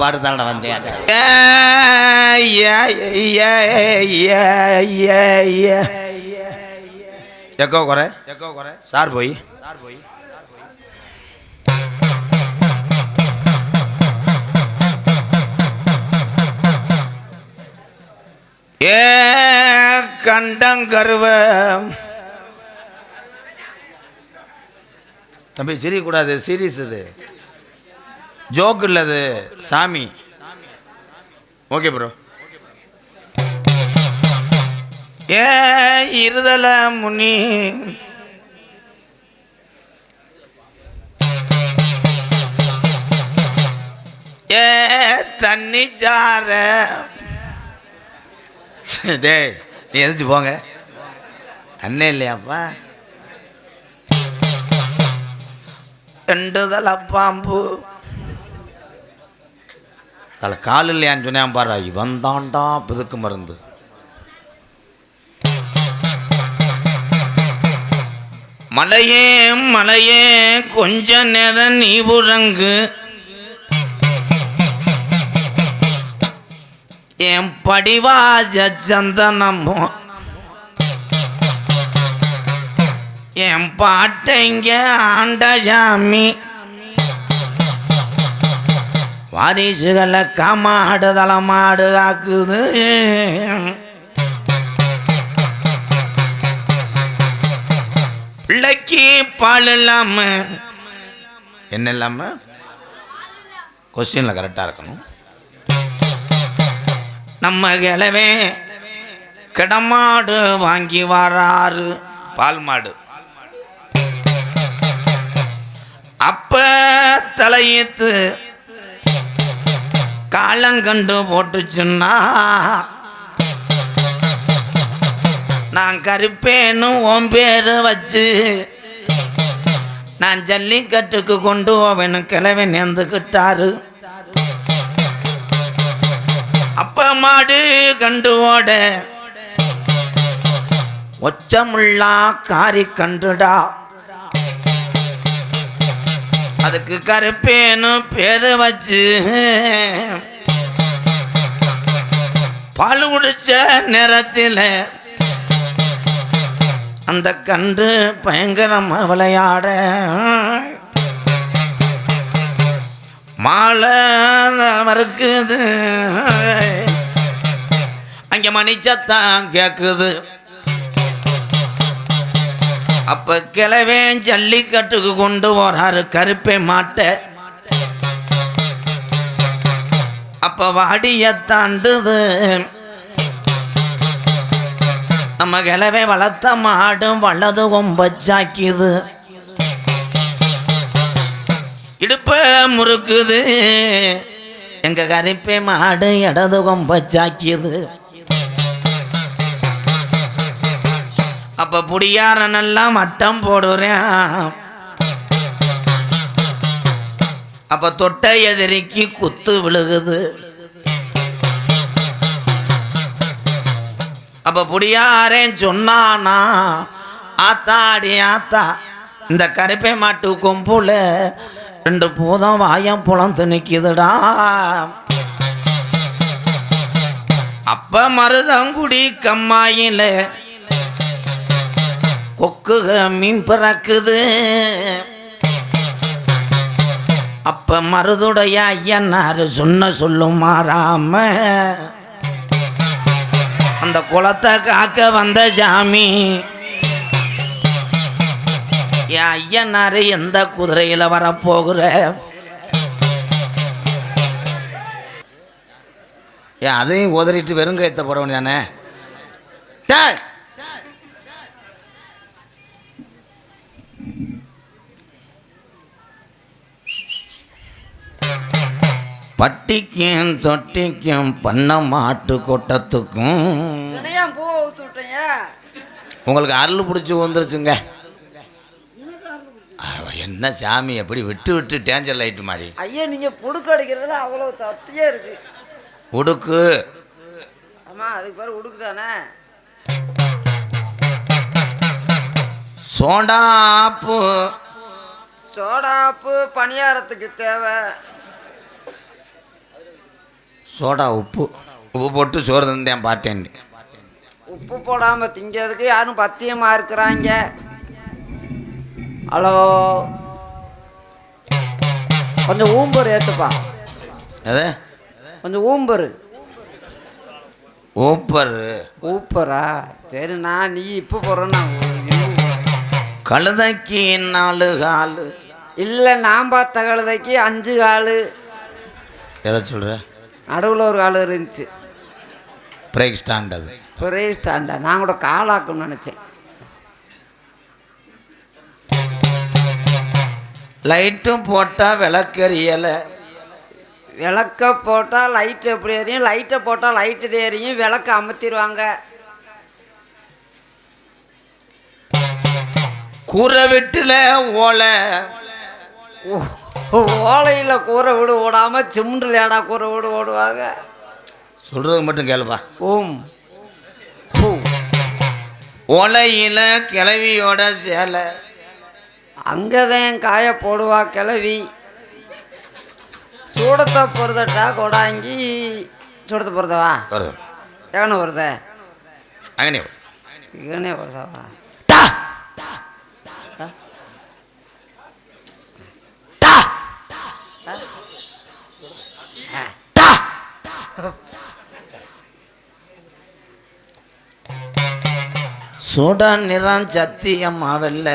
பாட்டு தானே வந்தேன். எக்கோ குறை சார் போய் ஏ கண்டங்கருவ தம்பி சிரிக்கக்கூடாது, சீரியஸ் இது, ஜோக்கு இல்லை அது, சாமி. Okay bro. ஏ இருதல முனி ஏ தண்ணி சார டேய் நீ எதிர்த்து போங்க அண்ணே இல்லையாப்பா. ரெண்டு தலை பாம்பு தலை கால் இல்லையான்னு சொன்னேன் பாரு, இவன் தாண்டா பிதுக்கு மருந்து. மலையே மலையே கொஞ்ச நேரம் நீ உறங்கு, என் படிவாஜ சந்தனமோ என் பாட்டைங்க ஆண்டசாமி வாரிசுகளை காமாடு தலைமாடு ஆக்குது. பிள்ளைக்கு பால் இல்லாம என்ன இல்லாம கொஸ்டின்ல கரெக்டா இருக்கணும். நம்ம கிழவே கிடமாடு வாங்கி வராரு, பால் மாடு. அப்ப தலையத்து காலங்கண்டு போட்டுச்சுன்னா நான் கருப்பேன்னு உன் பேரு வச்சு நான் ஜல்லிக்கட்டுக்கு கொண்டு போவேன்னு கிழவை நேர்ந்துக்கிட்டாரு. அப்ப மாடு கண்டு ஓட ஒச்சமுள்ளா காரி கண்டுடா, அதுக்கு கருப்பேன்னு பேரு வச்சு பால் குடிச்ச நேரத்தில் அந்த கன்று பயங்கரமா விளையாட மாலை மறுக்குது, அங்க மணிச்சத்தான் கேக்குது. அப்ப கிழவே ஜல்லிக்கட்டுக்கு கொண்டு போறாரு கருப்பை மாட்ட. அப்ப வாடிய தாண்டுது நம்ம கிழவே வளர்த்த மாடும் வலது கொம்பச்சாக்கிது, இடுப்ப முறுக்குது. எங்க கருப்பை மாடு இடது கொம்பச்சாக்கியது. அப்ப புடியாரனெல்லாம் வட்டம் போடுறேன். அப்ப தொட்ட எதிரிக்கு குத்து விழுகுது. அப்ப புடியாரேன் சொன்னானா, ஆத்தாடி ஆத்தா இந்த கருப்பை மாட்டு கொம்புல ரெண்டு பூதம் வாயம் புலந்து நிக்குதுடா. அப்ப மருதங்குடி கம்மாயில கொக்குக மீன் பிறக்குது. அப்ப மருதுடைய ஐயனாரு சொன்ன சொல்லும் மாறாம அந்த குளத்தை காக்க வந்த சாமி, என் ஐயனாரு எந்த குதிரையில வரப்போகிற, ஏன் அதையும் உதறிட்டு வெறுங்கையத்தை போட வேண்டியதானே. பட்டிக்கும் தொட்டிக்கும் பண்ண மாட்டு கொட்டத்துக்கும் உங்களுக்கு அருள் பிடிச்சி வந்துருச்சுங்க. என்ன சாமி எப்படி விட்டு விட்டு டேஞ்சர் லைட்டு மாதிரி. ஐயா நீங்க புடுக்கு அடிக்கிறதுல அவ்வளவு சத்தியே இருக்கு. உடுக்கு ஆமா அதுக்கு பேர் உடுக்கு தானே. சோடாப்பு சோடாப்பு பணியாரத்துக்கு தேவை. சோடா உப்பு உப்பு போட்டு சோறு தந்தேன் பார்த்தேன். உப்பு போடாமல் திங்கிறதுக்கு யாரும் பத்தியமாக இருக்கிறாங்க. ஹலோ, கொஞ்சம் ஊம்பர் ஏற்றுப்பா. அது கொஞ்சம் ஊம்பரு. ஊப்பர் ஊப்பரா? சரி, நீ இப்போ போடுறேன்னா கழுதைக்கு 4 கால். இல்லை, நான் பார்த்த கழுதைக்கு 5 கால். எதை சொல்கிற? நடுவில் ஒரு கால் இருந்துச்சு. Break stand. அது ஒரே ஸ்டாண்டா? நான் கூட காலாக்குன்னு நினச்சேன். லைட்டும் போட்டால் விளக்கெரியலை. விளக்க போட்டால் லைட்டு எப்படி எரியும்? லைட்டை போட்டால் லைட்டு தெரியும். விளக்க அமர்த்திடுவாங்க. கூரை வீட்டில் ஓலை. ஓலையில் கூரை வீடு ஓடாமல் சிமெண்டில் ஏடா கூரை வீடு ஓடுவாங்க. சொல்கிறது மட்டும் கேளுப்பா. பூ ஓலையில் கிளவியோட சேலை. அங்கேதான் காய போடுவா கிளவி. சூடத்தை பொறுத்தட்டா கொடாங்கி சூடத்தை பொறுத்தவா வருது. எவனை வருத? அங்கனே இவனே வருதாவா? சோடா நிறம் சத்தியம்மா வெள்ள.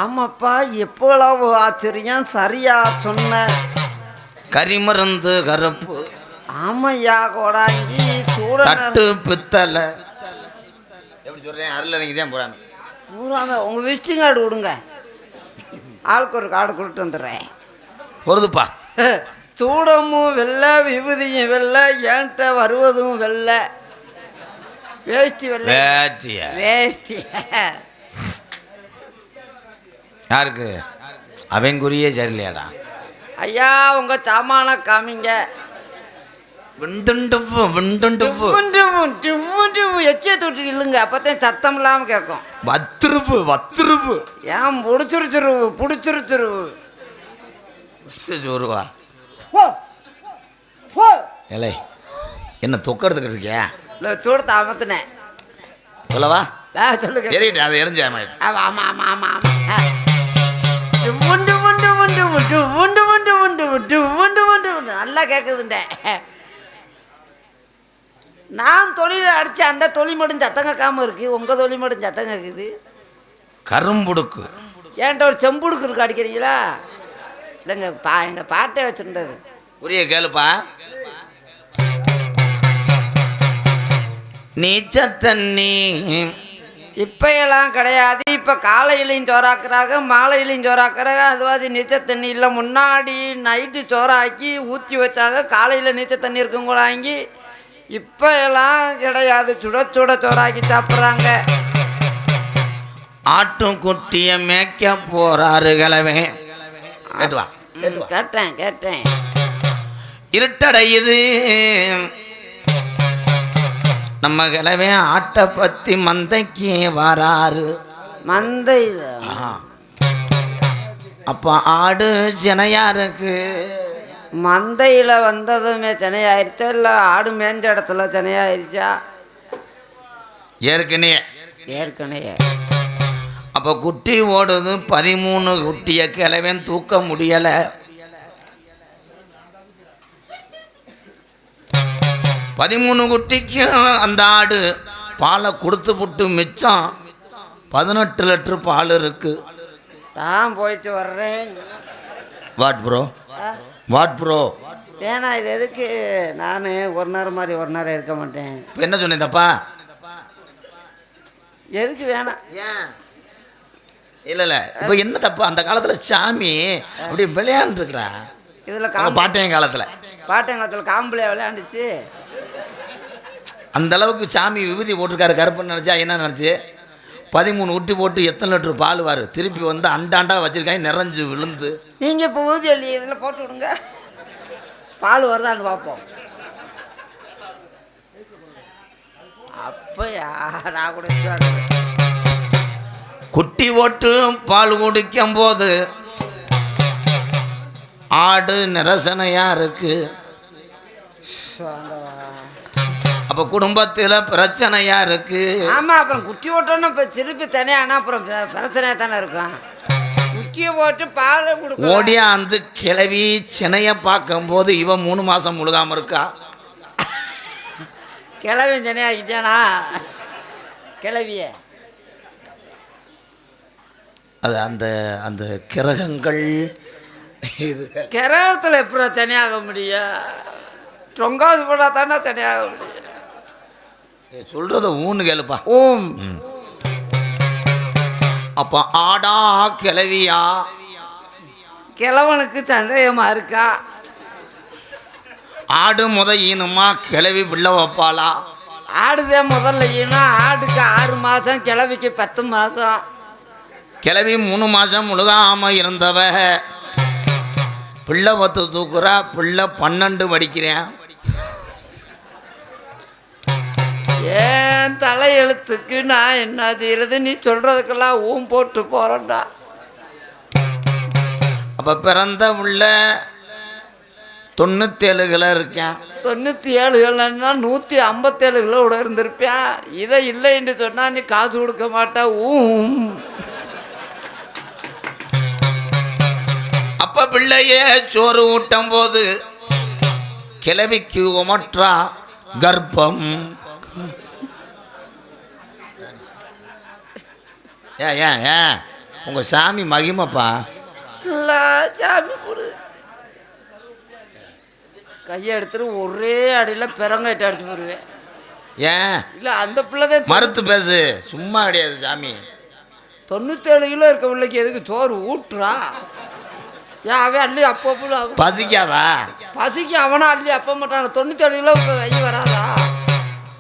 ஆமாப்பா, எப்போளவு ஆச்சரியம். சரியா சொன்ன. கரிமருந்து கருப்பு. ஆமையா கோடாங்கி சூட தட்டு பித்தலை. எப்படி சொல்கிறேன்? அருள் நீங்கள் தான் போகிறாங்க. நூறாங்க. உங்கள் விசிட்டிங் கார்டு கொடுங்க, ஆளுக்கு ஒரு கார்டு கொடுத்து வந்துடுறேன். பொறுதுப்பா. சூடமும் வெள்ளை, விபூதியும் வெள்ளை, ஏன்ட்ட வருவதும் வெள்ளை. வேஷ்டி வெள்ளை. வேஷ்டி யாருக்கு? அவங்குரியே சரியில்லையாடா. ஐயா, உங்கள் சாமான காமிங்க. எச்சிய தொட்டு இல்லுங்க, அப்போத்தான் சத்தம் இல்லாமல் கேட்கும். வத்துருவு ஏன் பிடிச்சிருச்சுருவு? பிடிச்சிருச்சுருவு சொல்லுவா. ஏலே, என்ன தொக்கெடுத்துக்கிட்டு இருக்கியா? இல்லை, சூடத்தை அமர்த்தினேன். சொல்லவா? சொல்லுங்க. எரிட்டு அதை எரிஞ்சா. ஆமாம் ஆமாம் ஆமாம் ஆமாம். உண்டு உண்டு உண்டு உண்டு உண்டு உண்டு உண்டு உண்டு உண்டு உண்டு உண்டு நல்லா கேட்குதுண்ட. நான் தொழில் அடித்து அந்த தொழில் மட்டும் சத்தம் கேட்காம இருக்கு. உங்கள் தொழில் மட்டும் சத்தம் கேட்குது. கரும்புடுக்கு. ஏன்ட்ட ஒரு செம்புடுக்கு இருக்கு, அடிக்கிறீங்களா? இல்லைங்க, எங்கள் பாட்டை வச்சுருந்தது. புரிய கேளுப்பா. நீச்ச தண்ணி இப்போ எல்லாம் கிடையாது. இப்போ காலையிலையும் சோறாக்குறாங்க, மாலையிலையும் சோறாக்குறாங்க. அதுவாதி நீச்சல் தண்ணி இல்லை. முன்னாடி நைட்டு சோறாக்கி ஊற்றி வச்சாங்க. காலையில் நீச்சல் தண்ணி இருக்கும் கூட வாங்கி. இப்போ எல்லாம் கிடையாது. சுட சுட சோறாக்கி சாப்பிட்றாங்க. ஆட்டும் குட்டிய மேய்க்க போறாரு கிழவே. கேட்டுவா. கேட்டேன். இருட்டடையுது. நம்ம கிழவே ஆட்டை பற்றி மந்தைக்கு வராரு. மந்தையில் அப்போ ஆடு சினையா இருக்கு. மந்தையில் வந்ததுமே சினையாயிருச்சா இல்லை ஆடு மேய்ஞ்ச இடத்துல சினையாயிருச்சா? ஏற்கனவே. அப்போ குட்டி ஓடுது. 13 குட்டிய கிழவன் தூக்க முடியலை. 13 குட்டிக்கு அந்த ஆடு பாலை கொடுத்து புட்டு மிச்சம் 18 லிட்டர் பால் இருக்கு. நான் போயிட்டு வர்றேன். What bro? ஏன்னா இது எதுக்கு? நான் ஒரு நேரம் மாதிரி ஒரு நேரம் இருக்க மாட்டேன். இப்போ என்ன சொன்னேன் தப்பா? எதுக்கு வேணாம்? ஏன் இல்லை இப்போ என்ன தப்பா? அந்த காலத்தில் சாமி அப்படி விளையாண்டுருக்குறா. இதில் பாட்டையன் காலத்தில் காம்பிளே விளையாண்டுச்சு. அந்த அளவுக்கு சாமி விபூதி போட்டிருக்காரு. கருப்புன்னு நினச்சா என்ன நினச்சி 13 ஊட்டி போட்டு எத்தனை லிட்டர் பால் வார் திருப்பி வந்து அண்டாண்டா வச்சுருக்காங்க நிறைஞ்சு விழுந்து. நீங்கள் இப்போ ஊதி அள்ளி இதில் போட்டு விடுங்க, பால் வருதான்னு பார்ப்போம். அப்போ யாரா கூட குட்டி ஓட்டு பால் குடிக்கும் போது ஆடு நிரசனையாக இருக்குது. அப்போ குடும்பத்தில் பிரச்சனையா இருக்கு. ஆமாம், அப்புறம் குட்டி ஓட்டோன்னு இப்போ திருப்பி தனியானா அப்புறம் பிரச்சனையாக தானே இருக்கும். குட்டியை போட்டு பால் கொடுக்க ஓடியா அந்த கிளவி சினைய பார்க்கும்போது இவன் 3 மாதம் முழுகாமல் இருக்கா. கிளவி சென்னையாக்கிட்டானா கிளவிய? அது அந்த அந்த கிரகங்கள் இது கிரகத்தில் எப்படி தனியாக முடியும்? தொங்காசு போட்டால் தானே தனியாக முடியும். சொல்கிறத ஊன்னு கேளுப்பா. ஓம். அப்போ ஆடா கிளவியா? கிழவனுக்கு சந்தேகமாக இருக்கா? ஆடு ஈனுமா கிளவி பிள்ளை வைப்பாளா? ஆடுதே முதல்ல ஈனா. ஆடுக்கு 6 மாதம், கிழவிக்கு 10 மாதம். கிளவி 3 மாதம் முழுகாமல் இருந்தவ பிள்ளை பத்து தூக்குறா. பிள்ளை 12 படிக்கிறேன். ஏன் தலையெழுத்துக்கு நான் என்ன செய்யறது? நீ சொல்றதுக்கெல்லாம் ஊம் போட்டு போறேன்டா. அப்போ பிறந்த உள்ள 97 கிலோ இருக்கேன். 97 கிலோன்னா 157 கிலோ கூட இருந்திருப்பேன். இதை இல்லைன்னு சொன்னா நீ காசு கொடுக்க மாட்டா. ஊம். அப்ப பிள்ளையே சோறு ஊட்டும் போது கிளவிக்கு உமற்றா கர்ப்பம். ஏன் ஏன் ஏன் உங்க சாமி மகிமப்பா. சாமி கொடு. கையை எடுத்துட்டு ஒரே அடியில் பிறங்காயிட்டு அடிச்சு போடுவேன். ஏன் இல்லை அந்த பிள்ளைதான் மறுத்து பேசு. சும்மா கிடையாது சாமி. 97 கிலோ இருக்க பிள்ளைக்கு எதுக்கு சோறு ஊட்டுறா? ஏன் அவன் அள்ளி அப்போ பசிக்காதா? பசிக்கு அவனா அள்ளி அப்ப மாட்டான. 97 கிலோ கை வராதா?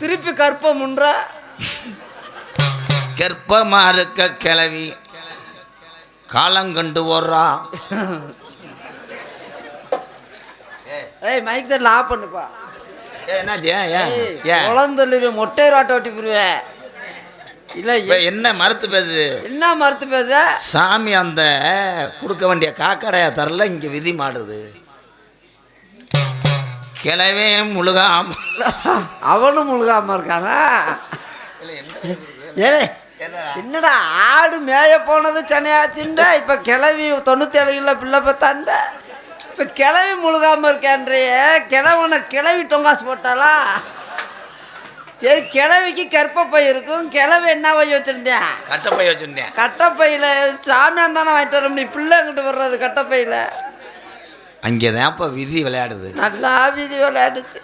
திருப்பி கற்பமுன்ற கர்ப்பமா இருக்க கிளவி காலங்கண்டு ஓடுறா. ஏய் மைக் செட்டில் ஆஃப் பண்ணுப்பா. என்னாச்சு? ஏன் குழந்தை மொட்டை ராட்டை ஓட்டி போடுவேன். இல்லை என்ன மறுத்து பேசு? என்ன மறுத்து பேச? சாமி அந்த கொடுக்க வேண்டிய காக்கடையா தரல. இங்க விதி மாடுது. கிளவே முழுகாம அவனும் முழுகாம இருக்கானா? என்னடா ஆடு மேய போனது சென்னையாச்சுண்டா. இப்ப கிளவி 97 கிலோ பிள்ளை பார்த்தாண்ட. இப்ப கிளவி முழுகாம இருக்கான்றிய. கிழவனை கிளவி டொங்காசு போட்டாளா? சரி, கிழவிக்கு கற்பப்பை இருக்கும். கிழவி என்ன பை வச்சிருந்தேன்? கட்டப்பை வச்சிருந்தேன். கட்டப்பையில் சாமியான் தானே வாங்கிட்டு வர முடியும். பிள்ளை அங்கிட்டு வர்றது கட்டப்பையில். அங்கேதான் இப்போ விதி விளையாடுது. நல்லா விதி விளையாடுச்சு.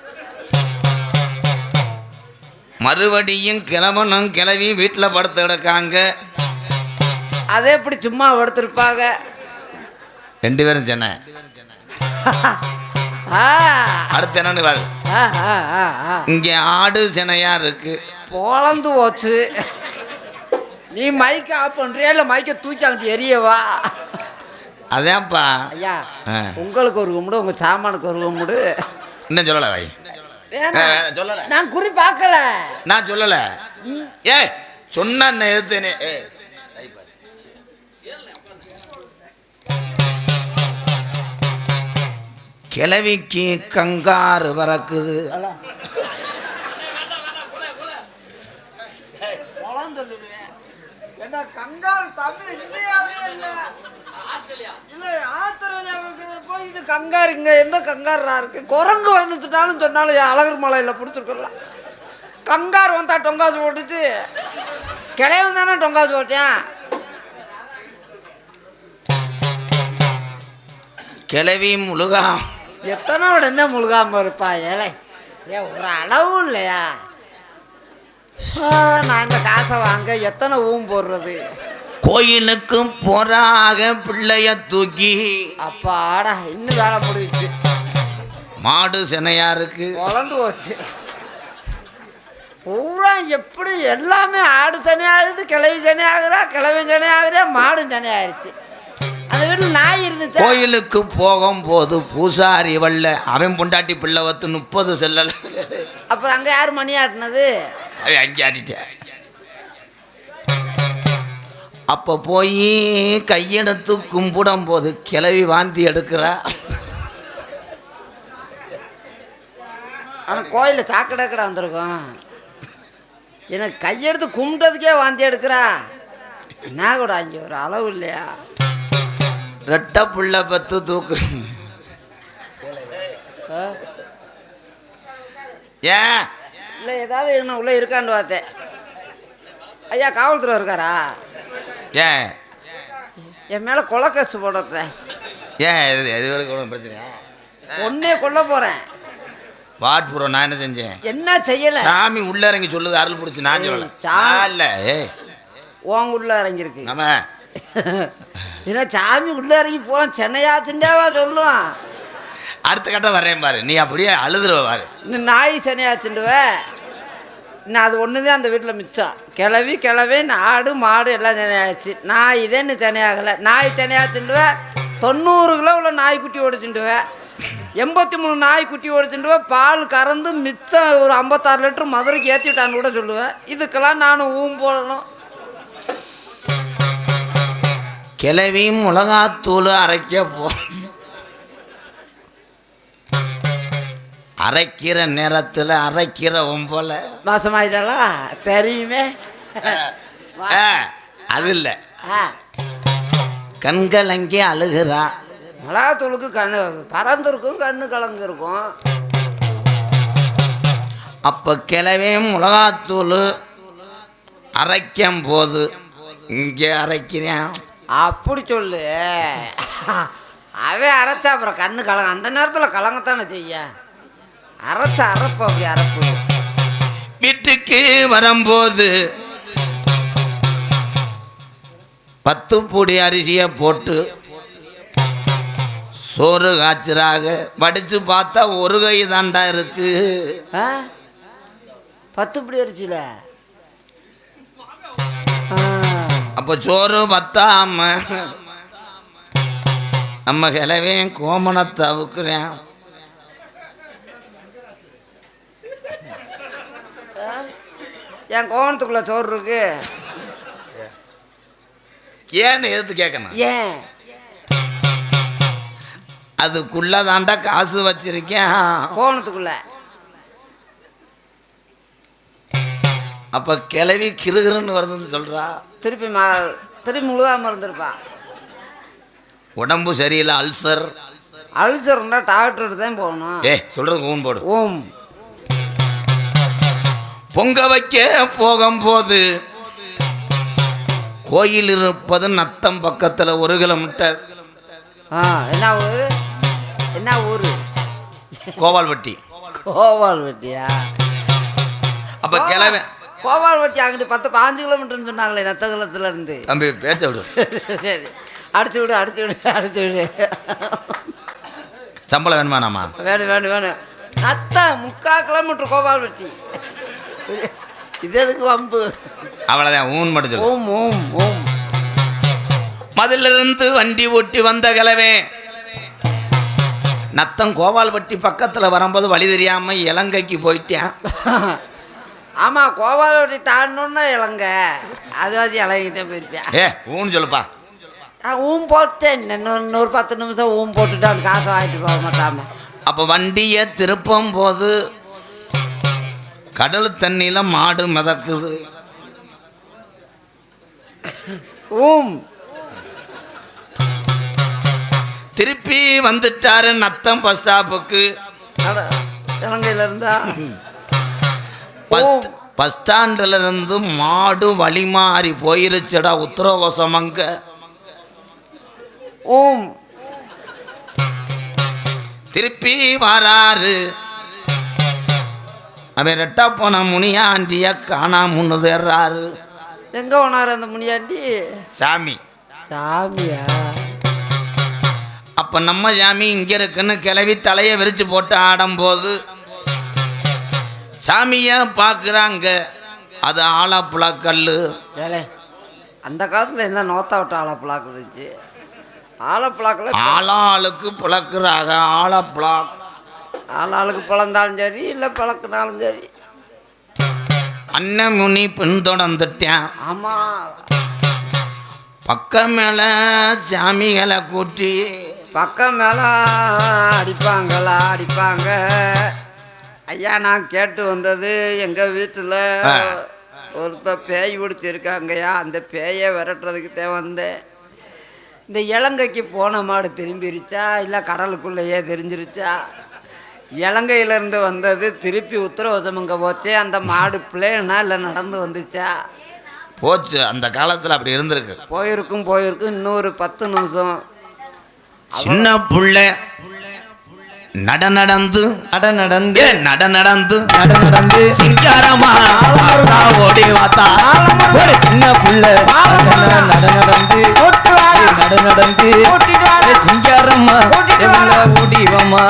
மறுபடியும் கிளம்பணும். கிளவி வீட்டில் படுத்து கிடக்காங்க. அதே எப்படி சும்மா படுத்திருப்பாங்க? 2 பேரும் சென்னை. அடுத்து என்னன்னு பாரு. இங்கே ஆடு சென்னையா இருக்கு. பொழந்து போச்சு. நீ மைக்க ஆஃப் பண்றியா இல்லை மைக்க தூக்கி அங்கிட்டு எரியவா? அதான்ப்பா. ஐயா, உங்களுக்கு ஒரு கும்பிடு, உங்க சாமானுக்கு ஒரு கும்பிடு. இன்னும் சொல்லலை வை. சொல்லலை. நான் குறி பார்க்கல. நான் சொல்லலை. சொன்ன எதிர்த்தேனே. கிளவிக்கு கங்காரு பறக்குது. கங்காரு தமிழ் இந்தியாவே இல்லை. இல்லை ஆஸ்திரேலியாவுக்கு போயிட்டு கங்காரு இங்கே எந்த கங்காரா இருக்கு? குரங்கு வந்துட்டாலும் சொன்னாலும் அழகர் மலையில் பிடிச்சிருக்கலாம். கங்காரு வந்தா டொங்காசு போட்டுச்சு. கிளையவன் தானே டொங்காசு போட்டேன். கிளவி முழுகா எத்தனை உடனே முழுகாம இருப்பா? ஏழை ஒரு அளவு இல்லையா? நான் இந்த காசை வாங்க எத்தனை ஊம் போடுறது? கோயிலுக்கும் போறாக பிள்ளைய தூக்கி. அப்பாடா, இன்னும் வேலை முடிச்சு. மாடு சென்னையா இருக்கு. வளர்ந்து போச்சு பூரா. எப்படி எல்லாமே ஆடு தனியாகுது, கிளவி தனியாகுறா, கிளவி தனியாகுறா, மாடும் தனியாயிருச்சு. அந்த வீட்டில் நாய் இருந்துச்சு. கோயிலுக்கு போகும்போது பூசாரி வல்ல அவன் பொண்டாட்டி பிள்ளை வத்து 30 செல்லல. அப்புறம் அங்கே யார் மணி ஆட்டினது? அவன் அங்கே ஆட்டிட்டேன். அப்போ போய் கையெடுத்து கும்பிடும் போது கிளவி வாந்தி எடுக்கிறா. ஆனால் கோயிலில் சாக்கடை கடை வந்திருக்கோம். எனக்கு கையெடுத்து கும்பிட்டதுக்கே வாந்தி எடுக்கிறா. என்ன கூட அங்கே ஒரு அளவு இல்லையா? ரெட்டை புள்ள பத்து தூக்கு. ஏன் இல்லை ஏதாவது என்ன உள்ளே இருக்கான்னு பார்த்தேன். ஐயா காவல்துறை இருக்காரா? ஏன் என் மேலே கொலைக்கேசு போடுறத. ஏன் இது வரைக்கும் பிரச்சனையா? ஒன்னே கொல்ல போகிறேன். வாட் ப்ரோ, நான் என்ன செஞ்சேன்? என்ன செய்யலை? சாமி உள்ள இறங்கி சொல்லுது, அருள் பிடிச்சி நான் இல்ல. உன் உள்ள இறங்கியிருக்கு. நம்ம ஏன்னா சாமி உள்ள இறங்கி போகிறோம் சென்னையாச்சுண்டாவா சொல்லுவான். அடுத்த கட்டம் வர்றேன் பாரு, நீ அப்படியே அழுதுருவ பாரு. இன்னும் நாய் சென்னையாச்சுண்டுவ. இன்னும் அது ஒன்று தான் அந்த வீட்டில் மிச்சம். கிளவி ஆடு மாடு எல்லாம் சென்னையாச்சு. நாய் இதே இன்னும் சென்னையாகலை. நாய் சென்னையாச்சுண்டுவேன். 90 கிலோ உள்ள நாய்க்குட்டி ஓடிச்சுண்டுவேன். 83 நாய்க்குட்டி ஓடிச்சுண்டுவேன். பால் கறந்து மிச்சம் ஒரு 56 லிட்டர் மதுரைக்கு ஏற்றி விட்டான்னு கூட சொல்லுவேன். இதுக்கெல்லாம் நானும் போடணும். கிளவியும் மிளகாத்தூள் அரைக்க அரைக்கிற நேரத்தில் அரைக்கிறவன் போல மாசமாயிட்டாளா தெரியுமே. அது இல்லை, கண்கள் அங்கே அழுகிறா. மிளகாத்தூளுக்கு கண்ணு பறந்துருக்கும், கண்ணு கலந்துருக்கும். அப்போ கிளவியும் மிளகாத்தூள் அரைக்கும் போது இங்கே அரைக்கிறேன் அப்படி சொல்லு. அவன் அரைச்சா அப்புறம் கண்ணு கலங்க. அந்த நேரத்தில் கலங்கத்தானே செய்ய. அரைச்சா அரைப்பு, அப்படி அரைப்பு. வீட்டுக்கு வரும்போது 10 பொடி அரிசியை போட்டு சோறு காய்ச்சறாக. வடிச்சு பார்த்தா ஒரு கை தாண்டா இருக்கு. 10 பொடி அரிசியில அப்போ சோறு பத்தாம நம்ம கிளவே கோமணத்தை அவுக்குறேன். என் கோவணத்துக்குள்ள சோறு இருக்கு. ஏன்னு எதிர்த்து கேட்கணும். ஏன் அதுக்குள்ள தாண்டா காசு வச்சிருக்கேன் கோவணத்துக்குள்ள. அப்ப கிளவி கிருகிருன்னு வருதுன்னு சொல்றா. திருப்பி முழுகாம இருந்திருப்பா. உடம்பு சரியில்லை, அல்சர். அல்சர்னா டாக்டர் தான் போகணும். சொல்றது ஊன் போடு. ஓம். பொங்க வைக்க போகும்போது கோயில் இருப்பது நத்தம் பக்கத்தில் 1 கிலோமீட்டர். என்ன ஊரு? கோவால்பட்டி. கோவால்பட்டியா? அப்ப கிளவே கோவால்பட்டி அங்கிட்டு 10-15 கிலோமீட்டர்னு சொன்னாங்களே நத்தகுலத்துல இருந்து. தம்பி பேச்ச விடு. சரி, அடிச்சு விடு. சம்பளம் வேணுமா? நாமா வேணும். நத்த 3/4 கிலோமீட்டர் கோவால்பட்டி. இது எதுக்கு வம்பு? அவ்வளோதான், ஊன் மட்டும் சொல்லு. ஓம். மதிலிருந்து வண்டி ஓட்டி வந்த கிளவே நத்தம் கோவால்பட்டி பக்கத்தில் வரும்போது வழி தெரியாம இலங்கைக்கு போயிட்டேன். ஆமாம், கோவால்பட்டி தாண்டணுன்னா இலங்கை. அதுவாச்சு இலங்கைக்கு தான் போயிருப்பேன். ஊன்னு சொல்லுப்பா. போட்டேன். இன்னொரு 10 நிமிஷம் போட்டுட்டான், காசு வாங்கிட்டு போக மாட்டாம. அப்போ வண்டியை திருப்பும் போது கடல் தண்ணியில மாடு மிதக்குது. திருப்பி வந்துட்டாரு நத்தம் பஸ் ஸ்டாப்புக்கு. இலங்கையில இருந்தா பஸ் ஸ்டாண்டில் இருந்து மாடு வழி மாறி போயிருச்சடா உத்தரகோசம். அங்க திருப்பி வராரு. அவன் ரெட்டா போன முனியாண்டிய காணாம தேர்றாரு. எங்க போனாரு அந்த முனியாண்டி? சாமியா? அப்ப நம்ம சாமி இங்க இருக்குன்னு கிளவி தலையை விரிச்சு போட்டு ஆடும்போது சாமிய பாக்குறாங்க. அது ஆலப்புழாக்கல்லு. அந்த காலத்துல என்ன நோத்தா விட்டு ஆலப்புழாக்கு இருந்துச்சு. ஆலப்புழாக்கில் ஆளாளுக்கு பிளக்குறாங்க. ஆலப்புழாக் ஆளாளுக்கு பிளந்தாலும் சரி, இல்லை பிளக்குனாலும் சரி. அண்ணன் முனி பின்தொடர்ந்துட்டேன். ஆமா, பக்கம் மேல சாமிகளை கூட்டி பக்கம் மேல அடிப்பாங்க. ஐயா நான் கேட்டு வந்தது எங்கள் வீட்டில் ஒருத்தர் பேய் பிடிச்சிருக்காங்கய்யா. அந்த பேயை விரட்டுறதுக்கு தான் வந்தேன். இந்த இலங்கைக்கு போன மாடு திரும்பிருச்சா இல்லை கடலுக்குள்ளேயே தெரிஞ்சிருச்சா? இலங்கையிலேருந்து வந்தது திருப்பி உத்தரவசமங்க போச்சே, அந்த மாடு பிளேனா இல்லை நடந்து வந்துச்சா? போச்சு. அந்த காலத்தில் அப்படி இருந்திருக்கு. போயிருக்கும் இன்னொரு 10 நிமிஷம். சின்ன புள்ள நடந்து சிங்காரமா ஓடி வாத்தா. சின்ன புள்ள நடந்து சிங்காரம்மா ஓடிவமா.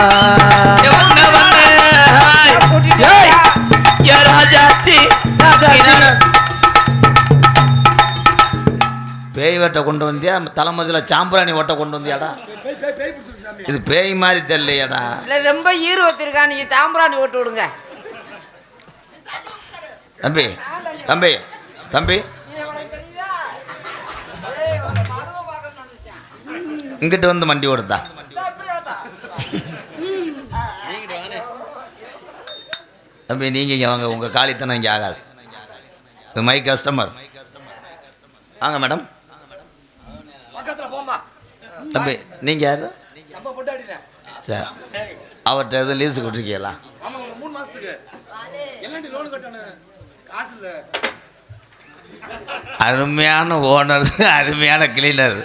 பேய் வெட்டை கொண்டு வந்தியா? தலைமொழியில் சாம்பிராணி ஓட்ட கொண்டு வந்தியாடா? இது பேய் மாதிரி தெரியலையாடா? இல்லை ரொம்ப ஈரு வச்சிருக்கா, நீங்கள் சாம்பிராணி ஓட்டு விடுங்க. தம்பி தம்பி தம்பி இங்கிட்ட வந்து மண்டி ஓடுதா? தம்பி நீங்கள் இங்கே வாங்க. உங்கள் காலித்தனம் இங்கே ஆகாது. இது மை கஸ்டமர். வாங்க மேடம். தம்பி நீங்கள் யார் சார்? அவர்கிட்ட எதுவும் லீஸு கொடுத்துருக்கீங்களா? அருமையான ஓனர், அருமையான கிளீனர்,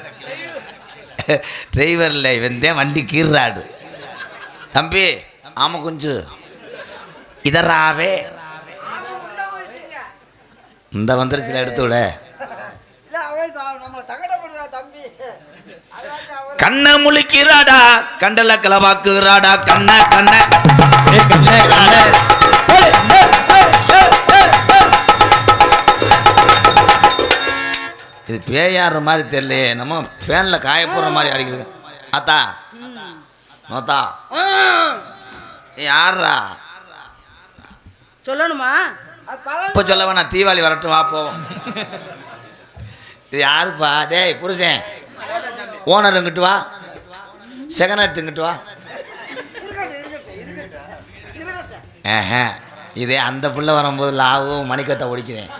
டிரைவரில் வந்தே வண்டி கீறாடு. தம்பி ஆமாம் கொஞ்சம் இதராவே இந்த வந்துருச்சுல எடுத்து விட. கண்ணை முழிக்கிறாடா, கண்டல கிளவாக்குறாடா, கண்ண இது பேயாடுற மாதிரி தெரியலையே. நம்ம ஃபேனில் காய போடுற மாதிரி அடிக்கிறது. ஆத்தா நோத்தா யாரா சொல்லணுமா? இப்போ சொல்ல வேணா, தீபாவளி வரட்டும் வா போவோம். இது யாருப்பா? டேய் புருஷன், ஓனர் இங்கிட்டு வா, செகண்ட் இங்கிட்டு வா. இதே அந்த பிள்ளை வரும்போது லாவும் மணிக்கட்டை ஒடிக்கிறேன்.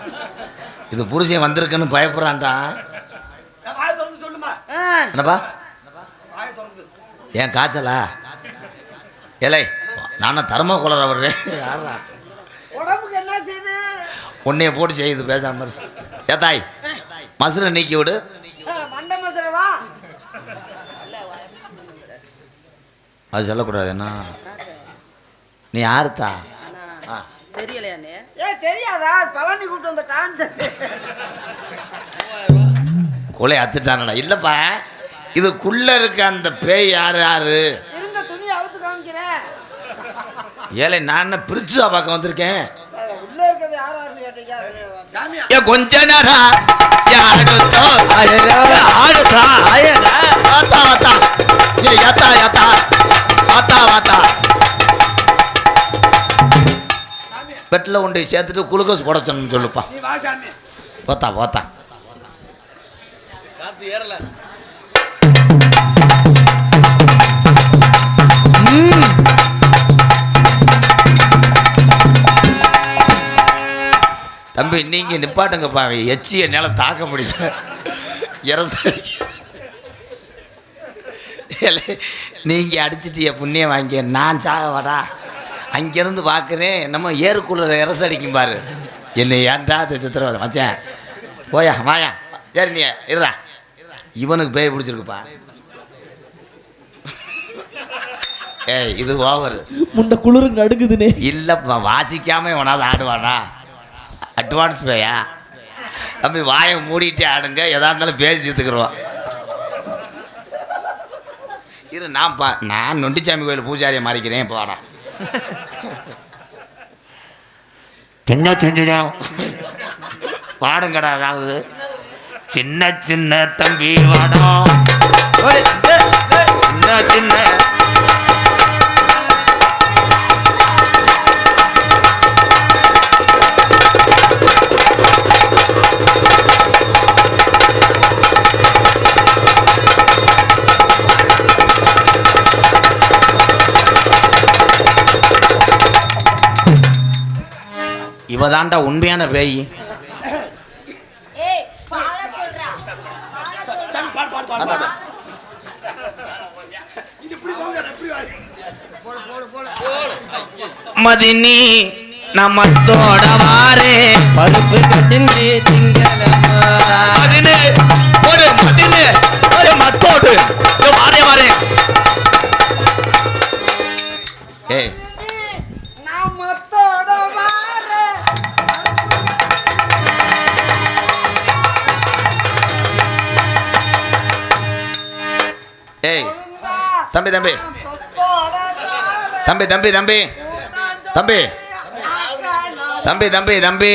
இது புருஷன் வந்திருக்குன்னு பயப்படுறான்டா. என்னப்பா ஏன் காய்ச்சலா? ஏலை நானும் தர்ம குளர வர்றேன். யாரா உடம்புக்கு என்ன செய்யுது? உன்னைய போட்டு செய்யுது பேசாம. ஏத்தாய் மசுரை நீக்கி விடு. மண்டை மசுரவா? அது சொல்லக்கூடாது. என்ன நீ யாருத்தா? தெரியலையானே? தெரியாதா? பழனி கூட்டு வந்த டான்ஸ் கொலை அத்துட்டானடா. இல்லைப்பா, இதுக்குள்ளே இருக்க அந்த பேய் யார்? இருந்த துணியை அவுத்து காமிக்கிறேன். ஏழை நான் என்ன பிரிச்சுதா பார்க்க வந்திருக்கேன். உள்ள இருக்கிறது யாருன்னு கேட்டீங்க. கொஞ்ச நேரம் பெட்டில் கொண்டு சேர்த்துட்டு குளுக்கோஸ் போட சொன்னு சொல்லுப்பா. போத்தா போத்தா தம்பி நீங்கள் நிப்பாட்டுங்கப்பா. எச்சி என்னால் தாக்க முடியல. நீங்கள் அடிச்சிட்டிய புண்ணியம் வாங்கி நான் சாகவாடா. அங்கேருந்து பார்க்குறேன் நம்ம ஏறுக்குள்ள இரசடிக்கும் பாரு. என்னை ஏன்டா சித்திரவதை மச்சான் போயா வாயா. சரி நீ இருடா. இவனுக்கு பேய் பிடிச்சிருக்குப்பா. ஏய் இது ஓவர். முண்டை குளிருக்கு நடுக்குதுன்னு இல்லைப்பா, வாசிக்காமல் இவனாவது ஆடுவானா? அட்வான்ஸ் பேயா? தம்பி வாயை மூடிட்டே ஆடுங்க, எதா இருந்தாலும் பேசி தீர்த்துக்குருவான். இரு நான் நொண்டிச்சாமி கோயில் பூஜாரியை மாறிக்கிறேன். இப்போ வாடா. என்ன செஞ்சா பாடுங்கடா. அதாவது சின்ன சின்ன தம்பி வாடா, சின்ன சின்ன இவ தாண்டா உண்மையான பேய். மதினி நம்மத்தோட வாரே பருப்பு கட்டின்றி திங்களம்மா மதினி போடு மதினி போடு மத்தோடு வாரே வாரே. ஏய் நான் மத்தோட வாரேன். ஏய் தம்பி தம்பி மத்தோட வாரேன். தம்பி தம்பி தம்பி தம்பி தம்பி தம்பி தம்பி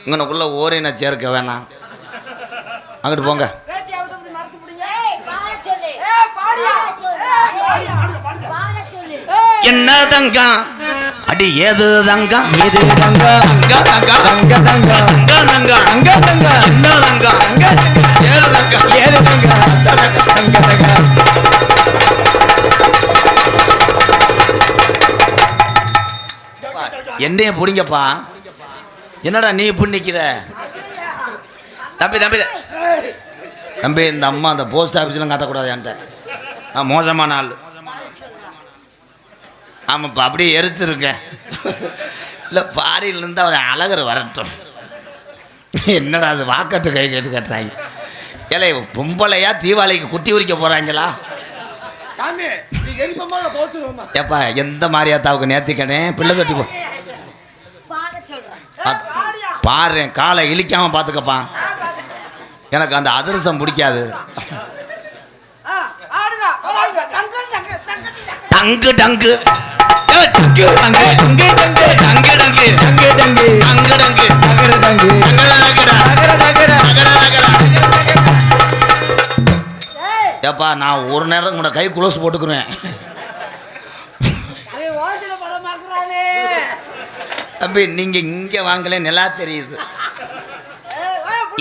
இங்கனுக்குள்ள ஓரின சேர்க்க வேணாம், அங்கிட்டு போங்க. என்ன தங்கம் அடி ஏது தங்கம் இது தங்கா தங்க தங்கம் தங்க தங்கா தங்க தங்கம் தங்க தங்கா என்ன தங்கம் ஏது தங்கம் ஏது தங்கா தங்க தங்கா என்னைய பிடிங்கப்பா. என்னடா நீ இப்படி நிக்கிற? தம்பி தம்பி தம்பி இந்த அம்மா அந்த போஸ்ட் ஆஃபீஸ்லாம் காட்டக்கூடாது என்கிட்ட, நான் மோசமான ஆள். ஆமாப்பா அப்படியே எரிச்சிருக்கேன். இல்லை பாரியிலேருந்து அவன் அழகர் வரட்டும். என்னடா அது வாக்கட்டு கை கேட்டு கட்டுறாங்க. ஏலே பொம்பளையா தீபாவளிக்கு குத்தி உரிக்க போகிறாங்களா? ஏப்பா எந்த மாதிரியாத்தாவுக்கு நேர்த்திக்கனே பிள்ளை தொட்டி போ பாரு, காலை இழிக்காம பார்த்துக்கப்பா. எனக்கு அந்த அதிரசம் பிடிக்காது. டங்கு டங்கு டங்கு டங்கு டங்கு டங்கு டங்கு டங்கு டங்கு டங்கு டங்கு நகர டங்கு நகர நகர ஏப்பா நான் ஒரு நேரம் கூட கை குளோஸ் போட்டுக்குருவேன். தம்பி நீங்க இங்க வாங்கல நல்லா தெரியுது.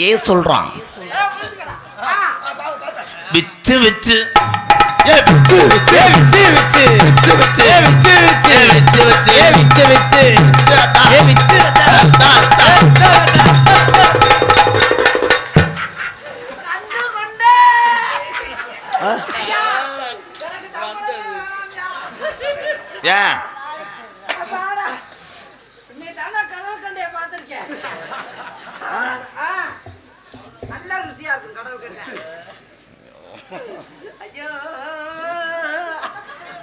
ஏ சொல்றான் விச்சு விச்சு விச்சு விச்சு விச்சு விச்சு விச்சு விச்சு விச்சு விச்சு விச்சு விச்சு ஏன் நல்ல ருசியா இருக்கும் கடவுள் கண்டேன். ஐயோ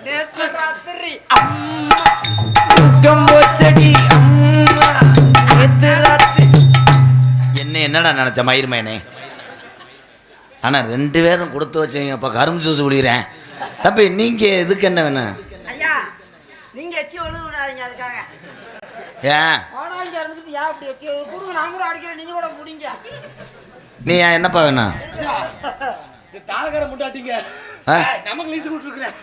நேத்து ராத்திரி கம்போச்சடி அம்மா நேத்து ராத்திரி என்னடா நினச்ச மயிர்மேனே? ஆனால் 2 பேரும் கொடுத்து வச்சீங்க. இப்போ கரும்பு ஜூஸ் குடிக்கிறேன். தம்பி நீங்கள் இதுக்கு என்ன வேணும்? ஐயா நீங்க எச்சி ஒழுது விடாதீங்க அதுக்காக. ஏன் ஓடாங்க இருந்துட்டு ஏன் அப்படி எச்சி கொடுங்க, நான் கூட அடிக்கிறேன், நீங்க கூட முடிங்க. நீ ஏன் என்னப்பா வேணும்? தாளக்கார முட்டாட்டிங்க ஆ? நமக்கு லீஸ் கொடுத்துருக்குறேன்.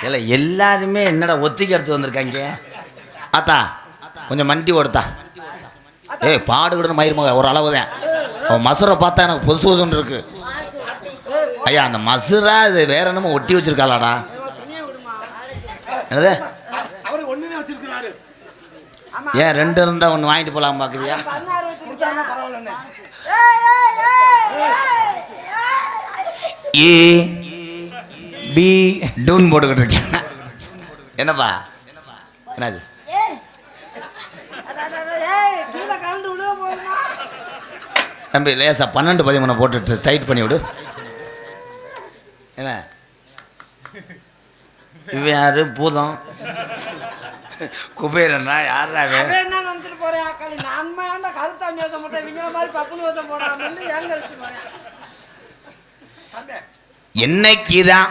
இல்லை எல்லாருமே என்னடா ஒத்திக்கு எடுத்து வந்திருக்காங்க. ஆத்தா கொஞ்சம் மண்டி ஓடுத்தா. ஏய் பாடுகிடுன்னு மயிர்மக ஒரு அளவு தான். அவன் மசுரை பார்த்தா எனக்கு பொசு பொசுன்னு இருக்கு. ஐயா அந்த மசுரா இது வேற என்னமோ ஒட்டி வச்சிருக்காளாடா. என்னது அவரு ஒண்ணுமே வச்சிருக்கிறாரு. ஏன் 2 இருந்தா ஒன்று வாங்கிட்டு போகலாம் பார்க்குறியா? 16 வச்சிருக்காங்க. பரவாயில்ல. ஏ பி டூன் போட்டுக்கிட்டு இருக்கேன். என்னப்பா என்னது? கீழே கலந்து விடுவ போதுமா? தம்பி லேசா 12 13 போட்டுட்டு டைட் பண்ணி விடு. என்ன இவன் யாரு? பூதம் குபேரனா யாரா? அவன் என்ன நினைச்சிட்டு போறேன் அக்காளி, நான் ஏன்டா கருத்தாமி ஓத்த மாட்டேன், இவங்கள மாதிரி பப்புனு ஓத்த போடாமன்னு ஏங்க இருக்கு போறேன். என்னைக்குதான்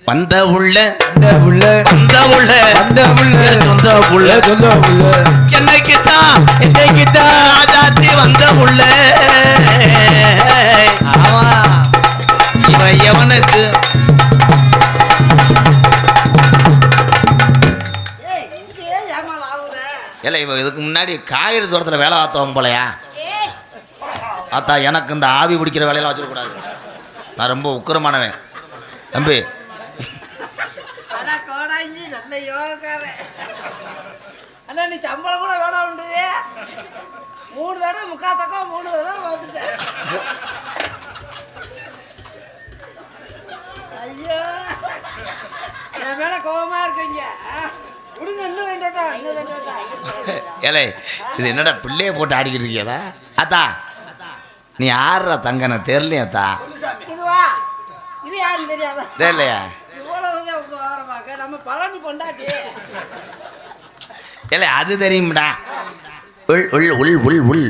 வந்த உள்ள அந்த புள்ள வந்த உள்ள அந்த புள்ள சொந்த புள்ள சொந்த புள்ள என்னைக்குதான் என்னைக்கிட்டா ராஜாத்தி வந்த உள்ள ஆமா இவன் எவனுக்கு ஏய் இங்கே ஏமால ஆகுற. இல்லை இவன் இதுக்கு முன்னாடி காய்கறி தோட்டத்தில் வேலை பார்த்தவன் போலையா? ஆத்தா எனக்கு இந்த ஆவி பிடிக்கிற வேலையெல்லாம் வச்சிடக்கூடாது. நான் ரொம்ப உக்கிரமானவன் தம்பி. அட கோடாஞ்சி நல்ல யோகாரே. அண்ணா நீ சம்பளம் கூட வேணாம்டுவே 3 தடவை முக்காத்தக்கா 3 தடவை வந்துட்டேன். ஐயோ என் மேல கோபமா இருக்கீங்க. விடுங்க இன்னும் 2 வட்டம் இன்னும் 2 வட்டம். ஏலே இது என்னடா பிள்ளைய போட்டு ஆடிக்கிட்டு இருக்கியடா? அத்தா நீ ஆடுற தங்கன தெரியலையாத்தா? இதுவா இது யாருன்னு தெரியாதா? தெரியலையா? இவ்வளவுதான் உங்க வர பார்க்க நம்ம பழனி பொண்டாட்டி. ஏலே அது தெரியும்டா. உள் உள் உள் உள் உள்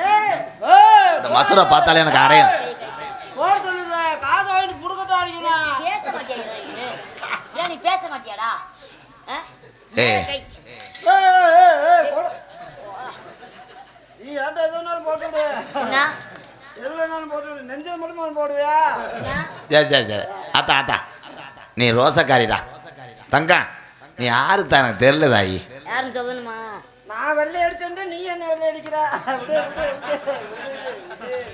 ஏய் ஏய் இந்த மசுரை பார்த்தாலே எனக்கு அரையும். போட சொல்லுங்க காதை வாங்கிட்டு புடுக்கத்தான் அடிக்கணும். பேச மாட்டியா ஏன் நீ பேச மாட்டியாடா ஏய் போடு. நீ ஏன்டா எது வேணாலும் போட்டு விடு. என்ன எது வேணாலும் போட்டு விடு. நெஞ்சில் மட்டும் போடுவியா? சரி சரி சரி அத்தா அத்தா நீ ரோசக்காரிடா தங்கா நீ யாரு தான் எனக்கு தெரியல தாயி. யாருன்னு சொல்லணுமா? நான் வெள்ளை அடிச்சேன்ட்டு நீ என்ன வெள்ளை அடிக்கிற? விடு, விடு, விடு, விடு,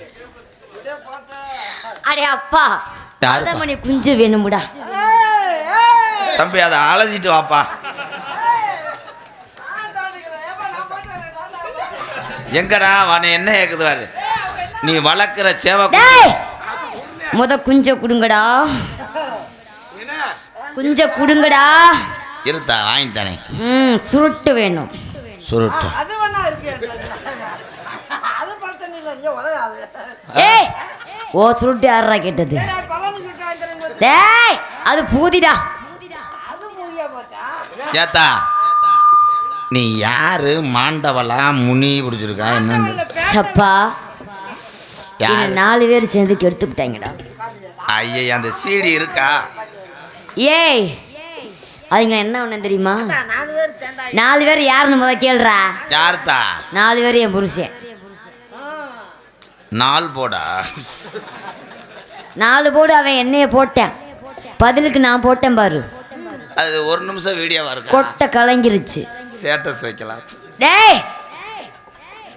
விடு, போட்டு. அடே அப்பா யாருப்பா? அடமணி குஞ்சு வேணுமுடா. ஏய், ஏய், தம்பி அதை அழைச்சிட்டு வாப்பா. நான் தாண்டிக்கிறேன். ஏப்பா, நான் போட்டுக்கிறேன், நான் தாண்டிக்கிறேன். எங்கடா அவனை என்ன கேக்குது பாரு. நீ வளர்க்குற சேவை டேய் முத குஞ்ச குடுங்கடா. குஞ்ச குடுங்கடா. இருத்தா வாங்கித்தானே. சுருட்டு வேணும். சுருட்டு அது வேணா இருக்கு என்கிட்ட. அது பிரச்சனை இல்லை, நீ உலகாது. ஏய் ஓ சுருட்டு யாரா கேட்டது? ஏய், பழனி சுட்டு வாங்கிக்கிறேன். டேய் அது பூதிடா. அது மூதியா போச்சா? சேத்தா நீ யாரு? மாண்டவளா முனி பிடிச்சிருக்கா என்னன்னு? அப்பா யாரு? 4 பேர் சேர்ந்து கெடுத்து விட்டாங்கடா. ஐயே அந்த சீடி இருக்கா? ஏய் அவங்க என்ன ஒண்ணு தெரியுமா? 4 பேர் சேர்ந்தா 4 பேர் யாருன்னு முத கேள்றா. யாருத்தா? 4 பேர் என் புருஷன். 4 போடா. 4 போடு அவன் என்னைய போட்டேன். பதிலுக்கு நான் போட்டேன் பாரு. அது 1 நிமிஷம் வீடியோவா இருக்கா? கொட்டை கலங்கிருச்சு. ஸ்டேட்டஸ் வைக்கலாம். டேய்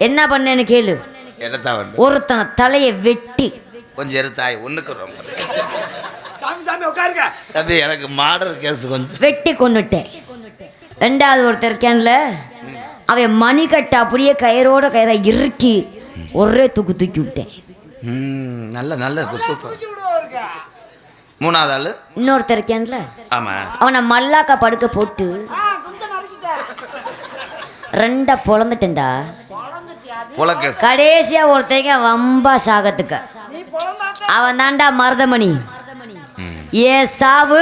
என்ன பண்ணேன்னு கேளு. என்னத்தா வந்து ஒருத்தனை தலையை வெட்டி கொஞ்சம் இருத்தாய் ஒண்ணுக்கு ரொம்ப. சாமி சாமி உட்காருங்க. தம்பி எனக்கு மாடர் கேஸ் கொஞ்சம். வெட்டி கொன்னுட்டேன். 2வது ஒருத்தர் இருக்கான்ல அவன் மணிக்கட்டை அப்படியே கயிறோட கயிறை இறுக்கி ஒரே தூக்கி விட்டேன். நல்ல நல்ல சூப்பர். விடுவாருக்கா? 3வது ஆளு இன்னொருத்தர் இருக்கான்ல ஆமா அவனை மல்லாக்கா படுக்க போட்டு கொஞ்சம் நறுக்கிட்டேன். 2 பொழந்துட்டேன்டா. புலகேஸ். கடைசியா ஒருத்தங்க வம்பா சாகத்துக்க நீ பொழந்தாக்க அவன் தாண்டா மருதமணி. ஏ சாவு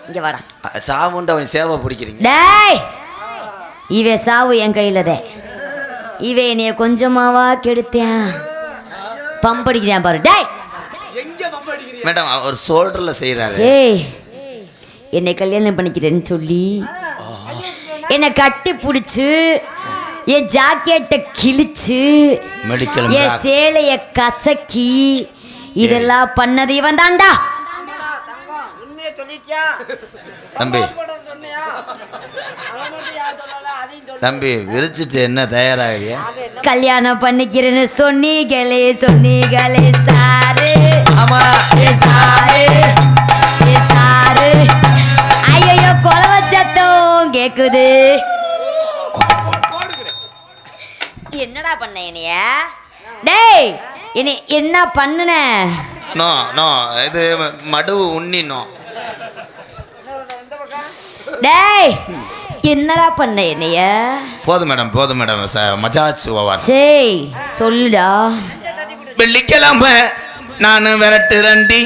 இங்க வாடா. சாவுண்டு அவன் சேவை பிடிக்கிறீங்க. டேய் இவே சாவு என் கையிலதே. இவே என்னைய கொஞ்சமாவா கெடுத்தேன். பம்படிக்கிறேன் பாரு. டேய் எங்க பம்ப அடிக்கிறீங்க? மேடம் அவர் ஷோல்டர்ல செய்யறாரு. ஏய் என்னை கல்யாணம் பண்ணிக்கிறேன்னு சொல்லி என்னை கட்டி பிடிச்சு என் ஜாக்கெட்டை கிழிச்சு மெடிக்கல் என் சேலைய கசக்கி இதெல்லாம் பண்ணது இவன் தாண்டா. தங்கம் உண்மையை சொல்லிட்டியா? தம்பி சொன்னியா? அதை மட்டும் யார் சொல்லல, அதையும் சொல்லு. தம்பி விரிச்சிட்டு என்ன தயாராகியா? கல்யாணம் பண்ணிக்கிறேன்னு சொன்னீங்களே சொன்னீங்களே சாரு. ஆமா ஏ சாரு ஏ சாரு. ஐயோ கொலவ சத்தம் கேக்குது. என்னடா பண்ண என்னைய? டேய் என்னை என்ன பண்ணுன? நோ நோ இது மடு உண்ணி நோ. டேய் என்னடா பண்ண என்னைய? போதும் மேடம் மஜாச்சு ஓவர். சரி சொல்லுடா. வெள்ளிக்கிழமை நானு விரட்டுறண்டி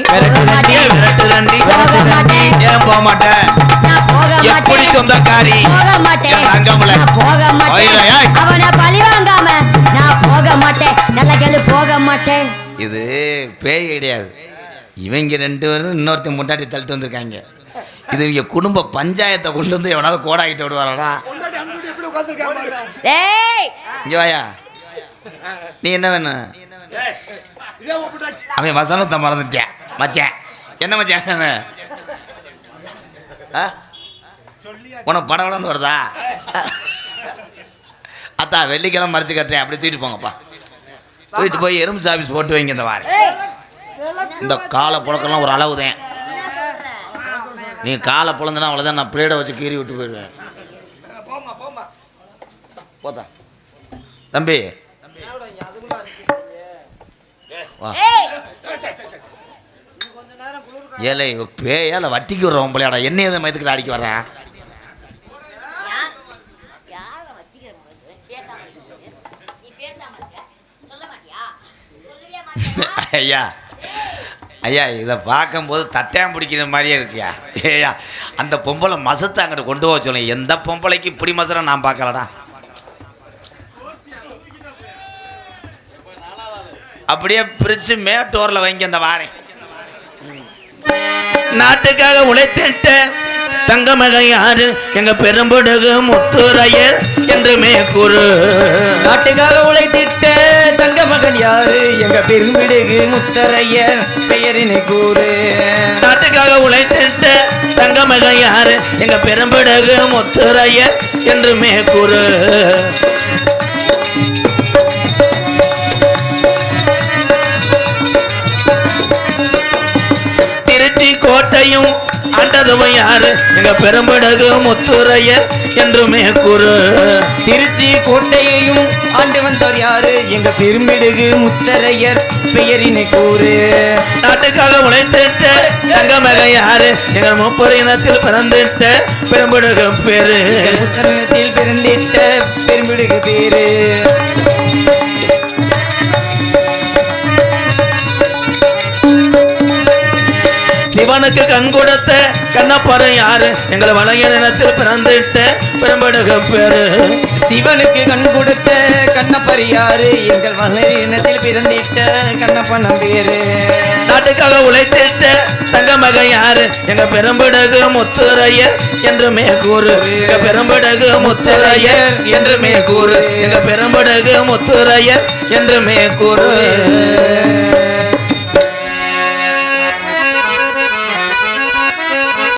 மாட்டேன். விரட்டுறண்டி போக மாட்டேன். ஏன் போக மாட்டேன்? நான் போக எப்படி மாட்டேன். சொந்தக்காரி? போக மாட்டேன். என் தங்கமுல. நான் போக ஓய்யா, மாட்டேன். ஏய். அவனை பழி வாங்காம நான் போக மாட்டேன். நல்ல கேளு போக மாட்டேன். இது பேய் கிடையாது. இவங்க 2 பேரும் இன்னொருத்தன் முட்டாட்டி தள்ளிட்டு வந்திருக்காங்க. இது இவங்க குடும்ப பஞ்சாயத்தை கொண்டு வந்து எவனாவது கோடாகிட்டு விடுவாரா? பொண்டாட்டி அனுப்பிட்டு எப்படி உட்கார்ந்திருக்காங்க பாருங்க. டேய் இங்க வாயா. நீ என்ன வேணும்? ஏய், இதே உன் பொண்டாட்டி. அவன் வசனத்தை மறந்துட்டியா மச்சான்? என்ன மச்சான் வேணும்? உனக்கு படவடன்னு வருதா? அத்தா வெள்ளிக்கிழமை மறைச்சு கட்டுறேன். அப்படி தூக்கிட்டு போங்கப்பா. தூக்கிட்டு போய் எறும்பு சாபீஸ் போட்டு வைங்க. இந்த வாரம் இந்த காலை புழக்கெல்லாம் ஒரு அளவு தான். நீ காலை புழந்தனா அவ்வளோதான். நான் பிளேடை வச்சு கீறி விட்டு போயிடுவேன். போமா போதா தம்பி வா ஏழை பேயால வட்டிக்கு வர்றவன் பிள்ளையாடா என்ன எதை மயத்துக்கு அடிக்க வர்றேன் ஐயா ஐயா இதை பார்க்கும்போது தட்டையான் பிடிக்கிற மாதிரியே இருக்கியா ஏயா அந்த பொம்பளை மசத்தை அங்கிட்ட கொண்டு போக சொல்லுங்க எந்த பொம்பளைக்கு இப்படி மசரை நான் பார்க்கலடா அப்படியே பிரித்து மேட்டோரில் வைங்க அந்த வாரேன் நாட்டுக்காக உழைத்திட்ட தங்க மகன் யாரு எங்க பெரும்படுகு முத்துரையர் என்றுமே கூறு நாட்டுக்காக உழைத்திட்ட தங்க மகன் யாரு எங்க பெரும்பிடுகு முத்தரையர் பெயரினை கூறு நாட்டுக்காக உழைத்திட்ட தங்க மகன் யாரு எங்க பெரும்படுகு முத்துரையர் என்றுமே கூறு திருச்சி கோட்டையும் ஆண்டதும் யாரு எங்க பெரும்படுகு முத்துரையர் என்றுமே கூறு திருச்சி கோட்டையையும் ஆண்டு வந்தவர் யாரு எங்க பெரும்பிடுகு முத்தரையர் பெயரினை கூறு நாட்டுக்காக உழைத்திட்ட தங்க மகன் யாரு எங்கள் முப்பது இனத்தில் பிறந்திட்ட பெரும்படுகு பேரு முத்தரணத்தில் பிறந்திட்ட பெரும்பிடுகு பேரு சிவனுக்கு கண் கொடுத்த கண்ணப்பறம் யாரு எங்களை வளைய நிலத்தில் பிறந்திட்ட பெரும்படுகு பேரு சிவனுக்கு கண் கொடுத்த கண்ணப்பர் யாரு எங்கள் வளர் இனத்தில் பிறந்திட்ட கண்ணப்பனம் பேரு நாட்டுக்காக உழைத்திட்ட தங்க மகன் யாரு எங்க பெரும்படுகு முத்துரையர் என்றுமே கூறு எங்க பெரும்படுகு முத்துரையர் என்றுமே கூறு எங்க பெரும்படுகு முத்துரையர் என்றுமே கூறு